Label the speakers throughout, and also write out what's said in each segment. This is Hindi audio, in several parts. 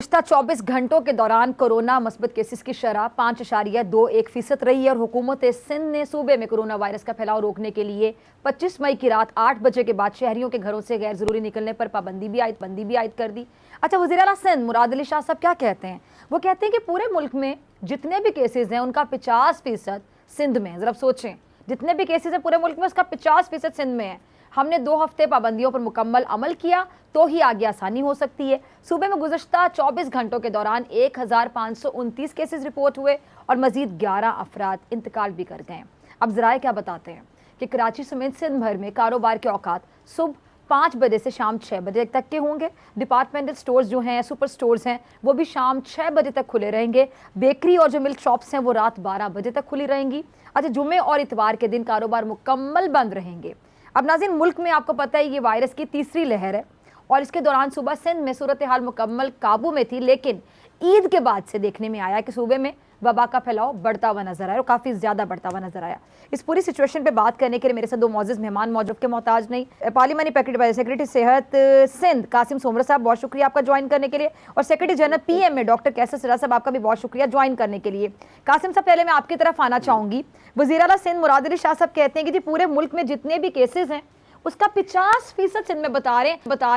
Speaker 1: पिछले 24 घंटों के दौरान कोरोना मस्बत केसेस की शरह 5.21% रही है और हुकूमत सिंध ने सूबे में कोरोना वायरस का फैलाव रोकने के लिए 25 मई की रात 8 बजे के बाद शहरियों के घरों से गैर जरूरी निकलने पर पाबंदी भी आयद कर दी। अच्छा, वज़ीर आला सिंध मुराद अली शाह साहब क्या कहते हैं? वो कहते हैं कि पूरे मुल्क में जितने भी केसेज हैं उनका 50% सिंध में है। जरा सोचें, जितने भी केसेज हैं पूरे मुल्क में उसका 50% सिंध में है। हमने 2 हफ्ते पाबंदियों पर मुकम्मल अमल किया तो ही आगे आसानी हो सकती है। सूबे में गुज़श्ता 24 घंटों के दौरान 1529 केसेस रिपोर्ट हुए और मजीद 11 अफराद इंतकाल भी कर गए। अब ज़राए क्या बताते हैं कि कराची समेत सिंध भर में कारोबार के औकात सुबह 5 बजे से शाम 6 बजे तक के होंगे। डिपार्टमेंटल स्टोर्स जो हैं, सुपर स्टोर्स हैं, वो भी शाम 6 बजे तक खुले रहेंगे। बेकरी और जो मिल्क शॉप्स हैं वो रात 12 बजे तक खुली रहेंगी। अच्छा, जुम्मे और इतवार के दिन कारोबार मुकम्मल बंद रहेंगे। अब नाज़रीन, मुल्क में आपको पता है ये वायरस की तीसरी लहर है और इसके दौरान सुबह सिंध में सूरत हाल मुकम्मल काबू में थी, लेकिन ईद के बाद से देखने में आया कि सूबे में वबा का फैलाव बढ़ता हुआ नजर आया और काफ़ी ज़्यादा बढ़ता हुआ नजर आया। इस पूरी सिचुएशन पे बात करने के लिए मेरे साथ 2 मौजूद मेहमान मौजूद के मोहताज नहीं। पार्लिमानी सेक्रेटरी सेहत सिंध कासिम सोमरा साहब, बहुत शुक्रिया आपका ज्वाइन करने के लिए, और सेक्रेटरी जनरल PM में डॉक्टर कैसर सिराज साहब, आपका भी बहुत शुक्रिया ज्वाइन करने के लिए। कासिम साहब, पहले मैं आपकी तरफ आना चाहूँगी। वज़ीर आला सिंध मुराद अली शाह साहब कहते हैं कि जी पूरे मुल्क में जितने भी केसेज हैं उसका 50% सिंध में बता रहे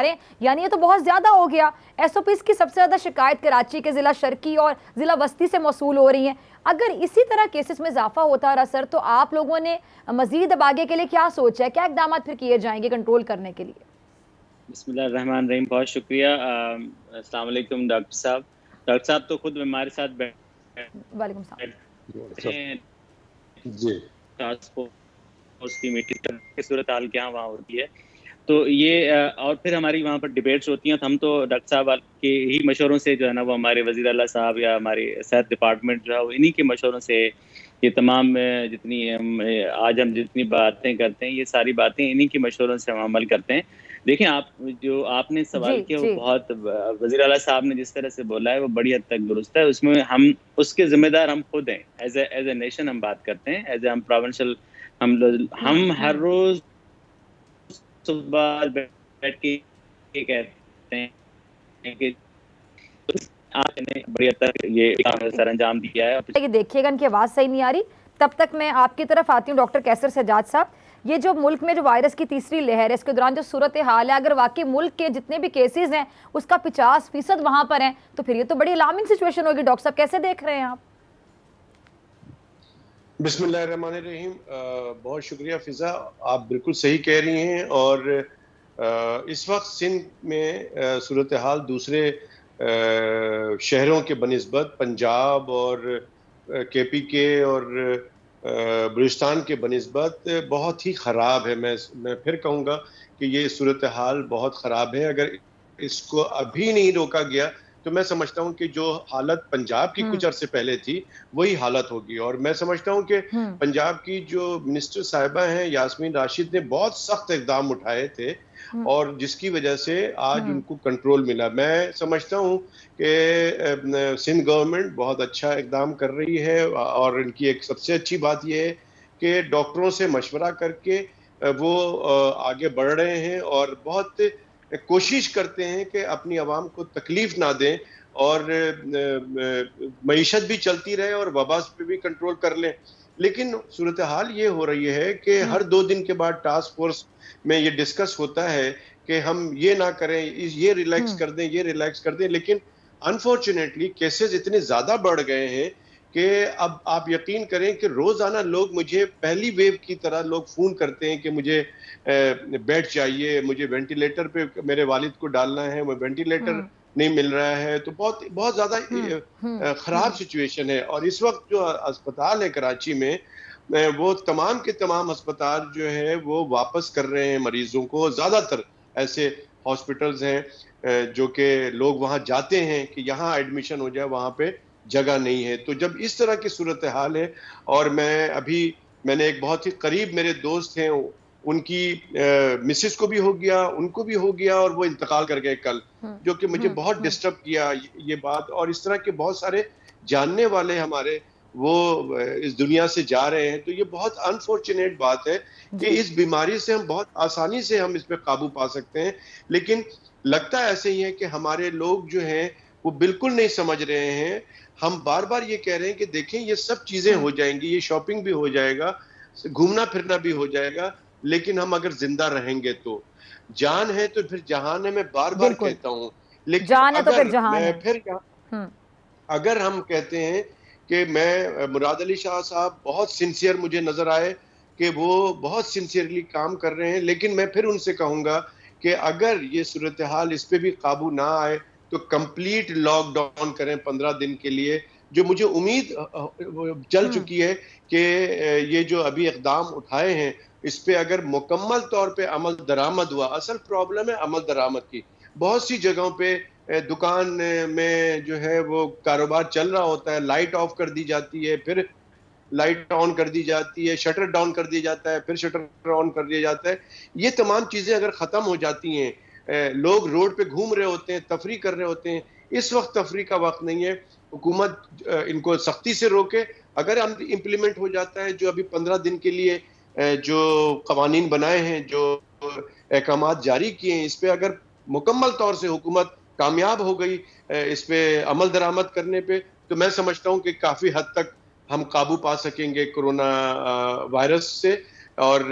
Speaker 1: हैं, यानी ये तो बहुत ज्यादा हो गया। SOPs की सबसे ज्यादा शिकायत कराची के जिला शर्की और जिला वस्ती से मौसूल हो रही हैं। अगर इसी तरह केसेस में इजाफा होता रहा सर, तो आप लोगों ने मजीद अब आगे के लिए क्या सोचा है, क्या इकदाम फिर किए जाएंगे कंट्रोल करने के लिए?
Speaker 2: बिस्मिल्लाहिर्रहमानिर्रहीम, बहुत शुक्रिया। अस्सलाम वालेकुम डॉक्टर साहब। डॉक्टर साहब तो खुद हमारे साथ
Speaker 1: वालेकुम सलाम
Speaker 2: जी। टास्क फोर्स की मीटिंग की सूरत हाल क्या वहाँ होती है, तो ये और फिर हमारी वहाँ पर डिबेट्स होती हैं। तो हम तो डॉक्टर साहब के ही मशवरों से जो है ना, वो हमारे वज़ीर आला साहब या हमारे सेहत डिपार्टमेंट जो है वो इन्हीं के मशवरों से ये तमाम जितनी आज हम जितनी बातें करते हैं, ये सारी बातें इन्हीं के मशवरों से हम अमल करते हैं। देखिए, आप जो आपने सवाल किया वो बहुत, वज़ीर आला साहब ने जिस तरह से बोला है वो बड़ी हद तक दुरुस्त है। उसमें हम उसके जिम्मेदार हम खुद हैं। एज ए नेशन हम बात करते हैं, एज ए हम प्रोविंशियल हम हर रोज सुबह बैठ के कहते हैं कि आपने बड़ी हद तक ये सर अंजाम दिया है।
Speaker 1: देखिएगा, इनकी आवाज़ सही नहीं आ रही, तब तक मैं आपकी तरफ आती हूँ डॉक्टर कैसर सजाद साहब। ये जो मुल्क में जो वायरस की तीसरी लहर है, इसके दौरान जो सूरत हाल है, अगर वाकई मुल्क के जितने भी केसेस हैं उसका 50% वहाँ पर हैं, तो फिर ये तो बड़ी अलार्मिंग सिचुएशन होगी। डॉक्टर साहब, कैसे देख रहे हैं आप?
Speaker 3: बिस्मिल्लाहिर्रहमानिर्रहीम, बहुत शुक्रिया फिजा, आप बिल्कुल सही कह रही हैं। और इस वक्त सिंध में सूरत हाल दूसरे शहरों के बनिस्बत पंजाब और KPK और बलूचिस्तान के बनिस्बत बहुत ही ख़राब है। मैं फिर कहूँगा कि ये सूरत हाल बहुत ख़राब है। अगर इसको अभी नहीं रोका गया तो मैं समझता हूं कि जो हालत पंजाब की कुछ अरसे पहले थी वही हालत होगी। और मैं समझता हूं कि पंजाब की जो मिनिस्टर साहिबा हैं यास्मीन राशिद ने बहुत सख्त इकदाम उठाए थे और जिसकी वजह से आज उनको कंट्रोल मिला। मैं समझता हूं कि सिंध गवर्नमेंट बहुत अच्छा इकदाम कर रही है और इनकी एक सबसे अच्छी बात यह है कि डॉक्टरों से मशवरा करके वो आगे बढ़ रहे हैं और बहुत कोशिश करते हैं कि अपनी आवाम को तकलीफ ना दें और मईशत भी चलती रहे और वबा पे भी कंट्रोल कर लें। लेकिन सूरत हाल ये हो रही है कि हर 2 दिन के बाद टास्क फोर्स में ये डिस्कस होता है कि हम ये ना करें, ये रिलैक्स कर दें, ये रिलैक्स कर दें। लेकिन अनफॉर्चुनेटली केसेस इतने ज़्यादा बढ़ गए हैं कि अब आप यकीन करें कि रोज़ाना लोग मुझे पहली वेव की तरह लोग फ़ोन करते हैं कि मुझे बेड चाहिए, मुझे वेंटिलेटर पे मेरे वालिद को डालना है, वो वेंटिलेटर नहीं मिल रहा है। तो बहुत बहुत ज़्यादा ख़राब सिचुएशन है। और इस वक्त जो अस्पताल है कराची में, वो तमाम के तमाम अस्पताल जो है वो वापस कर रहे हैं मरीजों को। ज़्यादातर ऐसे हॉस्पिटल्स हैं जो कि लोग वहाँ जाते हैं कि यहाँ एडमिशन हो जाए, वहाँ पे जगह नहीं है। तो जब इस तरह की सूरत हाल है, और मैंने एक बहुत ही करीब मेरे दोस्त हैं, उनकी मिसेस को भी हो गया, उनको भी हो गया और वो इंतकाल कर गए कल, जो कि मुझे बहुत डिस्टर्ब किया ये बात। और इस तरह के बहुत सारे जानने वाले हमारे वो इस दुनिया से जा रहे हैं। तो ये बहुत अनफॉर्चुनेट बात है कि इस बीमारी से हम बहुत आसानी से हम इस पे काबू पा सकते हैं, लेकिन लगता ऐसे ही है कि हमारे लोग जो हैं वो बिल्कुल नहीं समझ रहे हैं। हम बार बार ये कह रहे हैं कि देखें ये सब चीजें हो जाएंगी, ये शॉपिंग भी हो जाएगा, घूमना फिरना भी हो जाएगा, लेकिन हम अगर जिंदा रहेंगे तो जान है तो फिर जहान है, मैं बार बार
Speaker 1: बिल्कुल,
Speaker 3: कहता हूं। लेकिन
Speaker 1: जान है तो फिर
Speaker 3: अगर
Speaker 1: जहान
Speaker 3: मैं
Speaker 1: है।
Speaker 3: फिर
Speaker 1: हम्म।
Speaker 3: अगर हम कहते हैं कि मैं मुराद अली शाह साहब बहुत सिंसियर मुझे नजर आए कि वो बहुत सिंसियरली काम कर रहे हैं, लेकिन मैं फिर उनसे कहूंगा कि अगर ये सूरत हाल इस पे भी काबू ना आए तो कंप्लीट लॉकडाउन करें 15 दिन के लिए। जो मुझे उम्मीद चल चुकी है कि ये जो अभी इकदाम उठाए हैं इस पे अगर मुकम्मल तौर पे अमल दरामद हुआ, असल प्रॉब्लम है अमल दरामद की। बहुत सी जगहों पे दुकान में जो है वो कारोबार चल रहा होता है, लाइट ऑफ कर दी जाती है, फिर लाइट ऑन कर दी जाती है, शटर डाउन कर दिया जाता है, फिर शटर ऑन कर दिया जाता है। ये तमाम चीजें अगर खत्म हो जाती हैं, लोग रोड पे घूम रहे होते हैं, तफरी कर रहे होते हैं, इस वक्त तफरी का वक्त नहीं है। हुकूमत इनको सख्ती से रोके। अगर इम्प्लीमेंट हो जाता है जो अभी 15 दिन के लिए जो कवानीन बनाए हैं, जो अहकामात जारी किए हैं, इस पे अगर मुकम्मल तौर से हुकूमत कामयाब हो गई इस पे अमल दरामद करने पे, तो मैं समझता हूं कि काफी हद तक हम काबू पा सकेंगे कोरोना वायरस से। और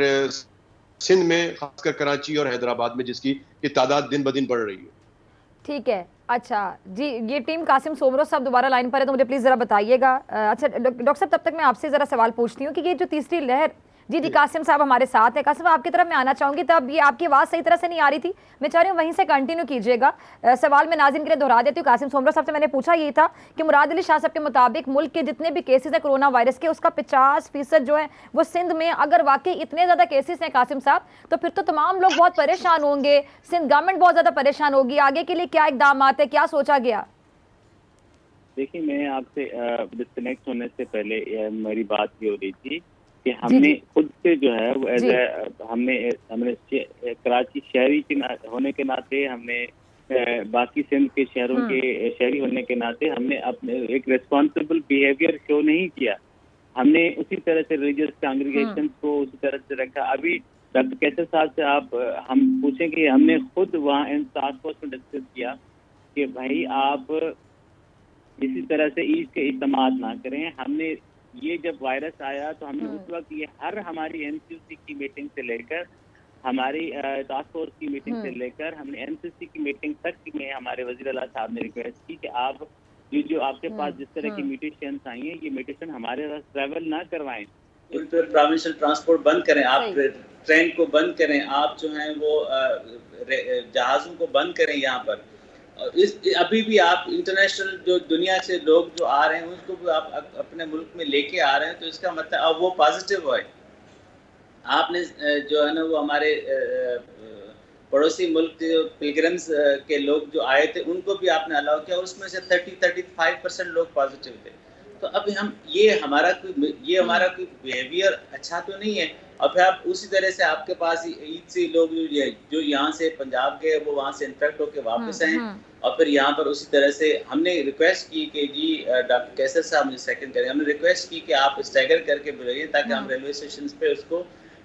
Speaker 3: सिंध में, खासकर कराची और हैदराबाद में, जिसकी की तादाद दिन ब दिन बढ़ रही है।
Speaker 1: ठीक है। अच्छा जी, ये टीम कासिम सोमरो साहब दोबारा लाइन पर है तो मुझे प्लीज जरा बताइएगा। अच्छा डॉक्टर साहब, तब तक मैं आपसे जरा सवाल पूछती हूँ कि ये जो तीसरी लहर, जी कासिम साहब हमारे साथ है। कासिम आपकी तरफ मैं आना चाहूंगी, तब ये आपकी आवाज़ सही तरह से नहीं आ रही थी, मैं चाह रही हूँ वहीं से कंटिन्यू कीजिएगा। सवाल मैं नाज़रीन के लिए दोहरा देती हूँ। कासिम सोमरा साहब से मैंने पूछा ये था कि मुराद अली शाह साहब के मुताबिक मुल्क के जितने भी केसेस हैं कोरोना वायरस के, उसका 50% जो है वो सिंध में। अगर वाकई इतने ज़्यादा केसेस हैं कासिम साहब, तो फिर तो तमाम लोग बहुत परेशान होंगे, सिंध गवर्नमेंट बहुत ज़्यादा परेशान होगी। आगे के लिए क्या इकदाम है, क्या सोचा गया?
Speaker 2: देखिए, मैं आपसे डिस्कनेक्ट होने से पहले मेरी बात ये हो रही थी कि हमने खुद से जो है वो हमने कराची शहरी के होने के नाते, हमने बाकी सिंध के शहरों के शहरी होने के नाते हमने अपने एक रिस्पॉन्सिबल बिहेवियर शो नहीं किया। हमने उसी तरह से रिलीजियस कांग्रीगेशन को उसी तरह से रखा। अभी डॉक्टर कैसर साहब से हम पूछेंगे, हमने खुद वहाँ इन टास्क फोर्स में डिस्कस किया कि भाई आप इसी तरह से ईद के इस्तेमाल ना करें। हमने ये जब वायरस आया तो हमने उस वक्त ये हमारी एनसीसी की मीटिंग से लेकर, हमारी टास्क फोर्स की मीटिंग से लेकर, हमने एनसीसी की मीटिंग तक में हमारे वजीर आला साहब ने रिक्वेस्ट की कि आप जो आपके पास जिस तरह की म्यूटेशंस आई हैं, ये म्यूटेशन हमारे पास ट्रैवल ना करवाएं।
Speaker 4: उन पर प्रोविंशियल ट्रांसपोर्ट बंद करें, आप ट्रेन को बंद करें, आप जो हैं वो जहाज़ों को बंद करें। यहाँ पर अभी भी आप इंटरनेशनल जो दुनिया से लोग जो आ रहे हैं उसको भी आप अपने मुल्क में लेके आ रहे हैं, तो इसका मतलब अब वो पॉजिटिव है। आपने जो है ना वो हमारे पड़ोसी मुल्क के पिलग्रिम्स के लोग जो आए थे उनको भी आपने अलाउ किया, और उसमें से 30-35% लोग पॉजिटिव थे। तो अभी हम ये हमारा कोई बिहेवियर अच्छा तो नहीं है। और फिर आप उसी तरह से आपके पास ईद से लोग जो यहाँ से पंजाब गए वो वहाँ से इन्फेक्ट होकर वापस आए, और फिर यहाँ पर उसी तरह से हमने रिक्वेस्ट की कि जी डॉक्टर कैसर साहब मुझे सेकंड करें, हमने रिक्वेस्ट की कि आप स्टैगर करके बुलाइए ताकि हम रेलवे स्टेशन पे उसको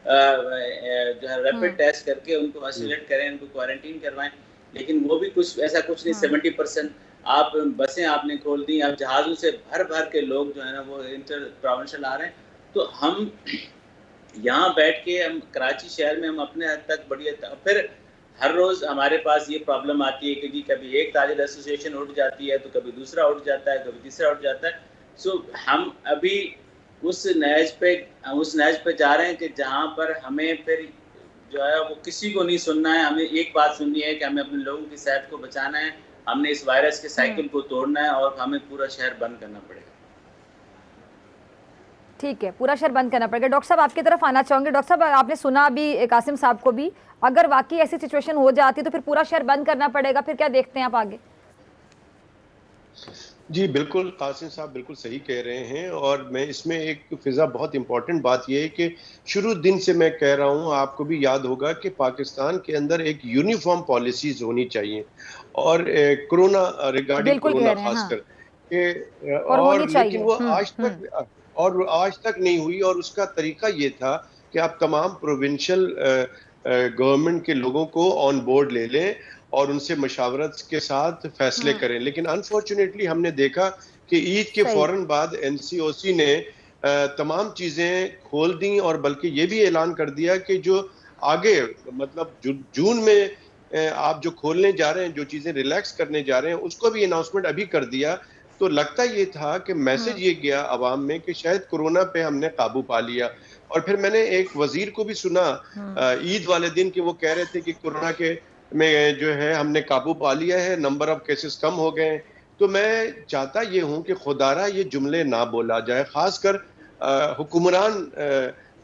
Speaker 4: जो है रैपिड टेस्ट करके उनको आइसोलेट करें, उनको क्वारंटीन करवाएं। लेकिन वो भी ऐसा कुछ नहीं। 70% आप बसें आपने खोल दी, आप जहाज़ों से भर भर के लोग जो है ना वो इंटर प्रोविंशियल आ रहे हैं। तो हम यहाँ बैठ के हम कराची शहर में हम अपने हद तक बढ़िया, फिर हर रोज़ हमारे पास ये प्रॉब्लम आती है कि जी कभी एक ताजिर एसोसिएशन उठ जाती है, तो कभी दूसरा उठ जाता है, कभी तीसरा उठ जाता है। सो हम अभी उस नहज पे जा रहे हैं कि जहाँ पर हमें फिर जो है वो किसी को नहीं सुनना है। हमें एक बात सुननी है कि हमें अपने लोगों की सेहत को बचाना है, हमने इस वायरस के साइकिल को तोड़ना है, और हमें पूरा शहर बंद करना पड़ेगा।
Speaker 1: ठीक है, पूरा शहर बंद करना पड़ेगा। डॉक्टर साहब आपकी तरफ आना चाहूँगे। डॉक्टर साहब आपने सुना अभी कासिम साहब को भी, अगर वाकई ऐसी सिचुएशन हो जाती तो फिर पूरा शहर बंद करना पड़ेगा, फिर क्या देखते हैं आप आगे?
Speaker 3: जी बिल्कुल, कासिम साहब बिल्कुल सही कह रहे हैं। और मैं इसमें एक फिजा बहुत इंपॉर्टेंट बात यह है कि शुरू दिन से मैं कह रहा हूं, आपको भी याद होगा कि पाकिस्तान के अंदर एक यूनिफॉर्म पॉलिसीज होनी चाहिए, और कोरोना रिगार्डिंग कोरोना खासकर के, और लेकिन वो आज तक नहीं हुई। और उसका तरीका ये था कि आप तमाम प्रोविंशियल गवर्नमेंट के लोगों को ऑन बोर्ड ले लें और उनसे मशावरत के साथ फैसले करें। लेकिन अनफॉर्चुनेटली हमने देखा कि ईद के फौरन बाद एनसीओसी ने तमाम चीजें खोल दी और बल्कि ये भी ऐलान कर दिया कि जो आगे मतलब जून में आप जो खोलने जा रहे हैं, जो चीजें रिलैक्स करने जा रहे हैं, उसको भी अनाउंसमेंट अभी कर दिया। तो लगता ये था कि मैसेज ये गया अवाम में कि शायद कोरोना पे हमने काबू पा लिया। और फिर मैंने एक वजीर को भी सुना ईद वाले दिन कि वो कह रहे थे कि कोरोना के में जो है हमने काबू पा लिया है, नंबर ऑफ केसेस कम हो गए। तो मैं चाहता ये हूं कि खुदारा ये जुमले ना बोला जाए, खासकर हुक्मरान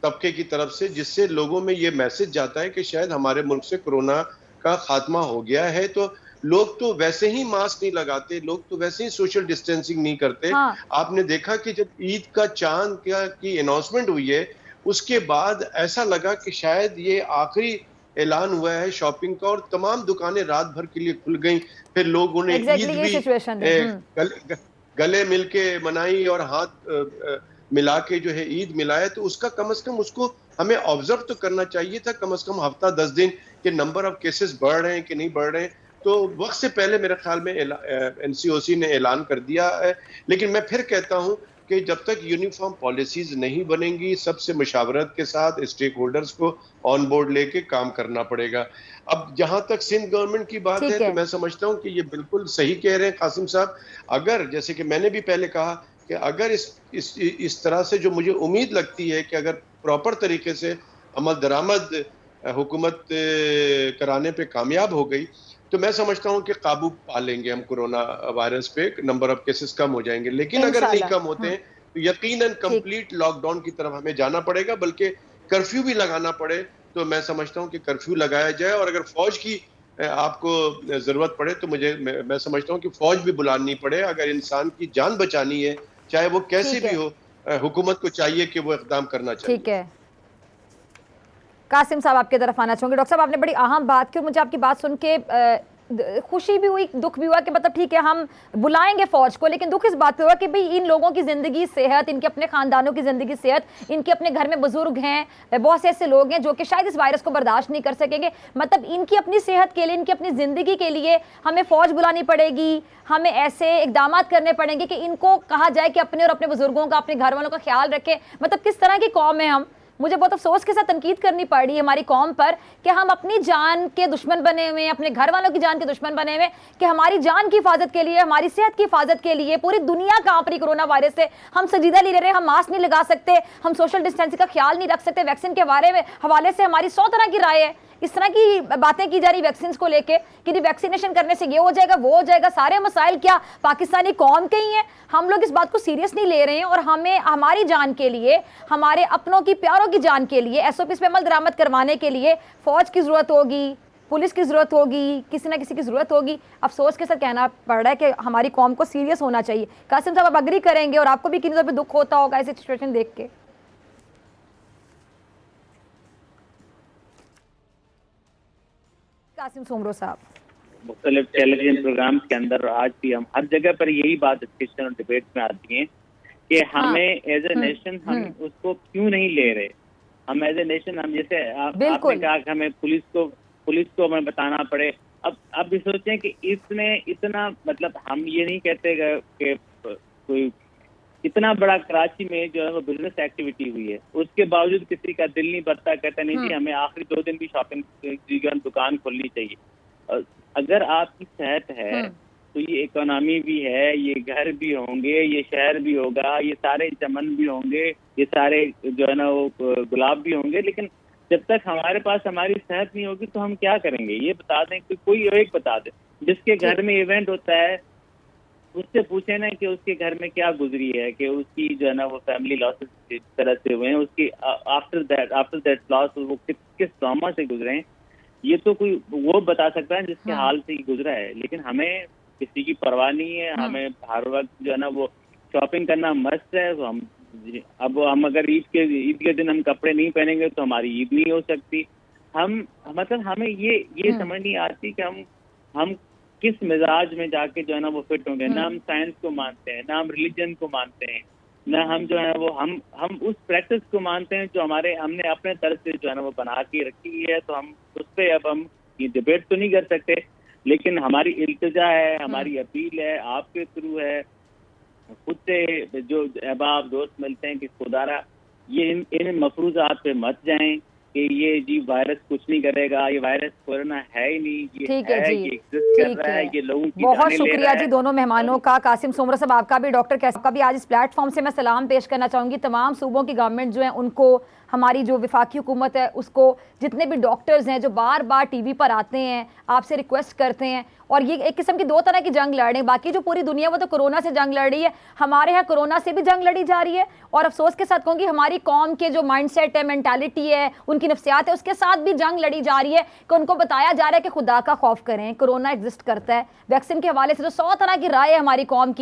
Speaker 3: तबके की तरफ से, जिससे लोगों में ये मैसेज जाता है कि शायद हमारे मुल्क से कोरोना का खात्मा हो गया है। तो लोग तो वैसे ही मास्क नहीं लगाते, लोग तो वैसे ही सोशल डिस्टेंसिंग नहीं करते। आपने देखा कि जब ईद का चांद की अनाउंसमेंट हुई है, उसके बाद ऐसा लगा कि शायद ये आखिरी ऐलान हुआ है शॉपिंग का और तमाम दुकानें रात भर के लिए खुल गई। फिर लोगों ने ईद भी गले मिलके मनाई और हाथ मिला के जो है ईद मिलाया। तो उसका कम से कम उसको हमें ऑब्जर्व तो करना चाहिए था, कम से कम हफ्ता 10 दिन कि नंबर ऑफ केसेस बढ़ रहे हैं कि नहीं बढ़ रहे हैं। तो वक्त से पहले मेरे ख्याल में एनसीओसी ने ऐलान कर दिया है। लेकिन मैं फिर कहता हूं कि जब तक यूनिफॉर्म पॉलिसीज नहीं बनेंगी, सबसे मशावरत के साथ स्टेक होल्डर्स को ऑन बोर्ड लेके काम करना पड़ेगा। अब जहां तक सिंध गवर्नमेंट की बात है तो मैं समझता हूं कि ये बिल्कुल सही कह रहे हैं कासिम साहब। अगर जैसे कि मैंने भी पहले कहा कि अगर इस तरह से जो मुझे उम्मीद लगती है कि अगर प्रॉपर तरीके से अमल दरामद हुकूमत कराने पे कामयाब हो गई तो मैं समझता हूं कि काबू पा लेंगे हम कोरोना वायरस पे, नंबर ऑफ केसेस कम हो जाएंगे। लेकिन अगर नहीं कम होते हैं तो यकीनन कंप्लीट लॉकडाउन की तरफ हमें जाना पड़ेगा, बल्कि कर्फ्यू भी लगाना पड़े तो मैं समझता हूं कि कर्फ्यू लगाया जाए। और अगर फौज की आपको जरूरत पड़े तो मैं समझता हूं कि फौज भी बुलानी पड़े। अगर इंसान की जान बचानी है, चाहे वो कैसे भी हो, हुकूमत को चाहिए कि वो इक़दाम करना चाहिए।
Speaker 1: ठीक है, कासिम साहब आपकी तरफ आना चाहूंगे। डॉक्टर साहब, आपने बड़ी अहम बात की और मुझे आपकी बात सुन के खुशी भी हुई, दुख भी हुआ कि मतलब ठीक है हम बुलाएंगे फौज को, लेकिन दुख इस बात पे हुआ कि भाई इन लोगों की जिंदगी सेहत, इनके अपने खानदानों की जिंदगी सेहत, इनके अपने घर में बुजुर्ग हैं, बहुत से ऐसे लोग हैं जो कि शायद इस वायरस को बर्दाश्त नहीं कर सकेंगे। मतलब इनकी अपनी सेहत के लिए, इनकी अपनी जिंदगी के लिए हमें फौज बुलानी पड़ेगी, हमें ऐसे इकदाम करने पड़ेंगे कि इनको कहा जाए कि अपने और अपने बुजुर्गों का, अपने घर वालों का ख्याल रखें। मतलब किस तरह की कौम है हम। मुझे बहुत अफसोस के साथ तनकीद करनी पड़ रही है हमारी कौम पर कि हम अपनी जान के दुश्मन बने हुए हैं, अपने घर वालों की जान के दुश्मन बने हुए हैं, कि हमारी जान की हिफाजत के लिए, हमारी सेहत की हिफाजत के लिए पूरी दुनिया कांप रही कोरोना वायरस से। हम संजीदा नहीं ले रहे, हम मास्क नहीं लगा सकते, हम सोशल डिस्टेंसिंग का ख्याल नहीं रख सकते। वैक्सीन के बारे में हवाले से हमारी 100 तरह की राय है, इस तरह की बातें की जा रही वैक्सीन को लेके कि वैक्सीनेशन करने से ये हो जाएगा, वो हो जाएगा। सारे मसाइल क्या पाकिस्तानी कौम के ही हैं? हम लोग इस बात को सीरियस नहीं ले रहे हैं और हमें हमारी जान के लिए, हमारे अपनों की, प्यारों की जान के लिए, एसओपी पे अमल दरामद करवाने के लिए फौज की जरूरत होगी, पुलिस की जरूरत होगी, किसी ना किसी की जरूरत होगी। अफसोस के साथ कहना पड़ रहा है कि हमारी कौम को सीरियस होना चाहिए। कासिम साहब, आप अग्री करेंगे और आपको भी किसी तौर पर दुख होता होगा ऐसी सिचुएशन देख के? कासिम सोमरो साहब,
Speaker 2: मुख्तलिफ टेलीविजन प्रोग्राम के अंदर आज भी हम हर जगह पर यही बात डिस्कशन और डिबेट में आती है कि हमें एज ए नेशन हम उसको क्यों नहीं ले रहे। हम एज ए नेशन, हम जैसे आपने कहा कि हमें पुलिस को हमें बताना पड़े। अब भी सोचें कि इसने इतना, मतलब हम ये नहीं कहते कि कोई इतना बड़ा कराची में जो है वो बिजनेस एक्टिविटी हुई है, उसके बावजूद किसी का दिल नहीं भरता, कहता नहीं जी हमें आखिरी 2 दिन भी शॉपिंग दुकान खोलनी चाहिए। अगर आपकी सेहत है तो ये इकोनॉमी भी है, ये घर भी होंगे, ये शहर भी होगा, ये सारे चमन भी होंगे, ये सारे जो है ना वो गुलाब भी होंगे। लेकिन जब तक हमारे पास हमारी सेहत नहीं होगी तो हम क्या करेंगे? ये बता दें कि कोई एक बता दे जिसके घर में इवेंट होता है, उससे पूछे ना कि उसके घर में क्या गुजरी है, कि उसकी जो है ना वो फैमिली लॉसेस किस तरह से हुए हैं, उसकी आफ्टर दैट लॉस वो किस ट्रॉमा से गुजरे हैं। ये तो कोई वो बता सकता है जिसके हाल से गुजरा है। लेकिन हमें किसी की परवाह नहीं है, हमें हर वक्त जो है ना वो शॉपिंग करना मस्त है। तो हम अगर ईद के दिन हम कपड़े नहीं पहनेंगे तो हमारी ईद नहीं हो सकती। मतलब हमें ये समझ नहीं आती कि हम किस मिजाज में जाके जो है ना वो फिट होंगे। ना हम साइंस को मानते हैं, ना हम रिलीजन को मानते हैं, ना हम जो है वो हम उस प्रैक्टिस को मानते हैं जो हमने अपने तरफ से जो है ना वो बना के रखी है। तो हम उस पे अब हम ये डिबेट तो नहीं कर सकते, लेकिन हमारी इल्तिजा है, हमारी अपील है आपके थ्रू है, खुद से जो अहबाब दोस्त मिलते हैं कि खुदारा ये इन मफरूजात पे मत जाएं कि ये जी वायरस कुछ नहीं करेगा, ये वायरस कोरोना है ही नहीं, ये
Speaker 1: ठीक
Speaker 2: है,
Speaker 1: है जी,
Speaker 2: ये एग्जिस्ट कर
Speaker 1: ठीक
Speaker 2: रहा
Speaker 1: है।
Speaker 2: है, ये लोगों की
Speaker 1: बहुत
Speaker 2: जानें ले
Speaker 1: शुक्रिया
Speaker 2: रहा
Speaker 1: जी
Speaker 2: है।
Speaker 1: दोनों मेहमानों का, कासिम सोमरा साहब आपका भी, डॉक्टर कैसर का भी। आज इस प्लेटफॉर्म से मैं सलाम पेश करना चाहूँगी तमाम सूबों की गवर्नमेंट जो है उनको, हमारी जो वफाकी हुकूमत है उसको, जितने भी डॉक्टर्स हैं जो बार बार टीवी पर आते हैं आपसे रिक्वेस्ट करते हैं, और ये एक किस्म की दो तरह की जंग लड़ रहे हैं। बाकी जो पूरी दुनिया वो तो कोरोना से जंग लड़ रही है, हमारे यहाँ कोरोना से भी जंग लड़ी जा रही है। और अफसोस के साथ कहूँगी हमारी कौम के जो माइंडसेट है, मेंटालिटी है, उनकी नफ्सियात है, उसके साथ भी जंग लड़ी जा रही है कि उनको बताया जा रहा है कि खुदा का खौफ करें, कोरोना एग्जिस्ट करता है। वैक्सीन के हवाले से तो 100 तरह की राय है हमारी कौम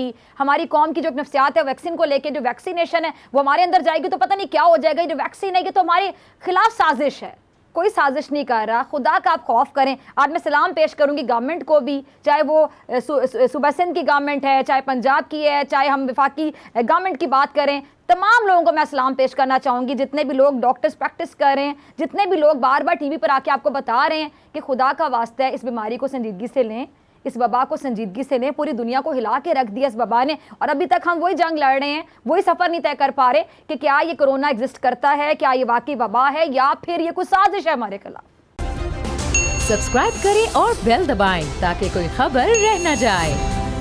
Speaker 1: की जो नफ्सियात है वैक्सीन को लेकर, जो वैक्सीनेशन है वो हमारे अंदर जाएगी तो पता नहीं क्या हो जाएगा। जो वैक्सीन है ये तो हमारे खिलाफ साजिश है, कोई साजिश नहीं कर रहा। खुदा का आप खौफ करें। आज मैं सलाम पेश करूंगी गवर्नमेंट को भी, चाहे वो सूबा सिंध की गवर्नमेंट है, चाहे पंजाब की है, चाहे हम वफाकी गवर्नमेंट की बात करें, तमाम लोगों को मैं सलाम पेश करना चाहूँगी। जितने भी लोग डॉक्टर्स प्रैक्टिस कर रहे हैं, जितने भी लोग बार बार टीवी पर आके आपको बता रहे हैं कि खुदा का वास्ता है इस बीमारी को संजीदगी से लें, इस वबा को संजीदगी से लें। पूरी दुनिया को हिला के रख दिया इस वबा ने, और अभी तक हम वही जंग लड़ रहे हैं, वही सफ़र नहीं तय कर पा रहे कि क्या ये कोरोना एग्जिस्ट करता है, क्या ये वाकई वबा है या फिर ये कुछ साजिश है हमारे खिलाफ।
Speaker 5: सब्सक्राइब करें और बेल दबाएं ताकि कोई खबर रह न जाए।